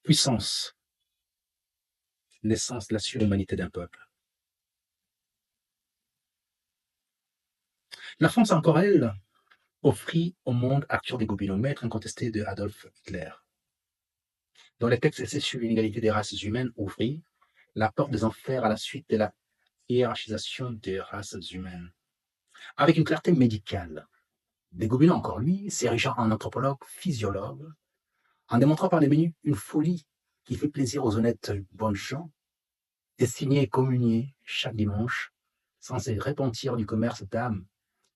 Puissance, naissance de la surhumanité d'un peuple. La France, encore elle, offrit au monde Arthur des Gobineau, maître incontesté de Adolf Hitler. Dans les textes essais sur l'inégalité des races humaines, ouvrit la porte des enfers à la suite de la hiérarchisation des races humaines. Avec une clarté médicale, des Gobineau, encore lui, s'érigeant en anthropologue, physiologue, en démontrant par les menus une folie qui fait plaisir aux honnêtes bonnes gens, destinés et communiés chaque dimanche, censés repentir du commerce d'âmes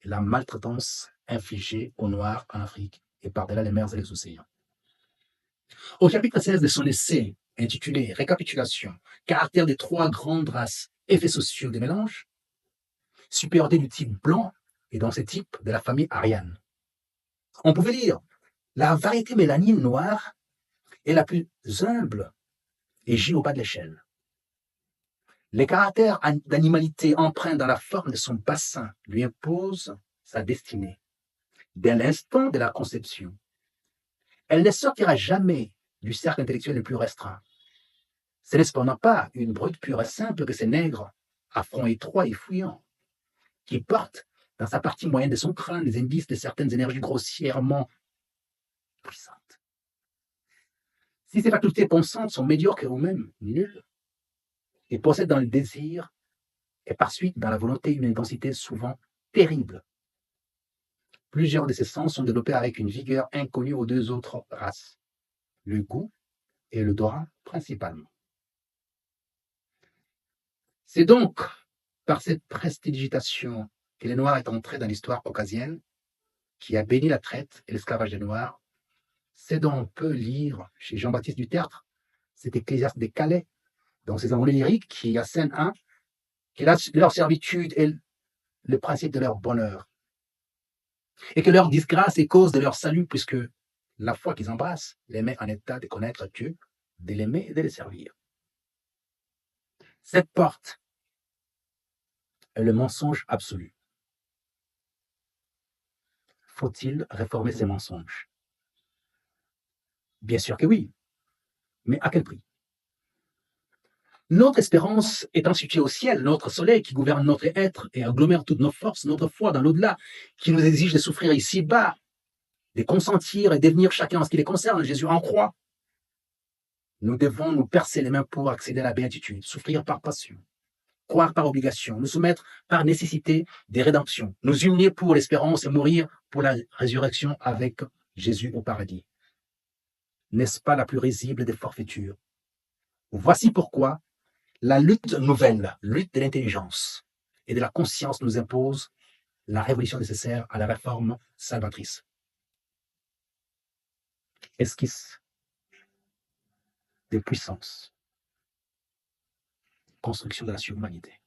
et la maltraitance infligée aux Noirs en Afrique et par-delà les mers et les océans. Au chapitre 16 de son essai intitulé Récapitulation, caractère des trois grandes races, effets sociaux des mélanges, supériorité du type blanc et dans ces types de la famille ariane. On pouvait lire la variété mélanine noire est la plus humble et gît au bas de l'échelle. Les caractères d'animalité empreints dans la forme de son bassin lui imposent sa destinée. Dès l'instant de la conception, elle ne sortira jamais du cercle intellectuel le plus restreint. Ce n'est cependant pas une brute pure et simple que ces nègres, à front étroit et fouillant, qui portent dans sa partie moyenne de son crâne les indices de certaines énergies grossièrement puissantes. Si ces facultés pensantes sont médiocres ou même nulles, et possèdent dans le désir et par suite dans la volonté une intensité souvent terrible, plusieurs de ces sens sont développés avec une vigueur inconnue aux deux autres races, le goût et l'odorat principalement. C'est donc par cette prestidigitation que les Noirs est entré dans l'histoire caucasienne, qui a béni la traite et l'esclavage des Noirs. C'est dont on peut lire chez Jean-Baptiste Dutertre, cet ecclésiaste des Calais, dans ses envolées lyriques, qui assène que leur servitude est le principe de leur bonheur, et que leur disgrâce est cause de leur salut, puisque la foi qu'ils embrassent les met en état de connaître Dieu, de l'aimer et de le servir. Cette porte est le mensonge absolu. Faut-il réformer ces mensonges? Bien sûr que oui, mais à quel prix? Notre espérance étant située au ciel, notre soleil qui gouverne notre être et agglomère toutes nos forces, notre foi dans l'au-delà, qui nous exige de souffrir ici-bas, de consentir et devenir chacun en ce qui les concerne, Jésus en croix. Nous devons nous percer les mains pour accéder à la béatitude, souffrir par passion, croire par obligation, nous soumettre par nécessité des rédemptions, nous unir pour l'espérance et mourir pour la résurrection avec Jésus au paradis. N'est-ce pas la plus risible des forfaitures? Voici pourquoi la lutte nouvelle, lutte de l'intelligence et de la conscience nous impose la révolution nécessaire à la réforme salvatrice. Esquisse de puissance, construction de la surhumanité.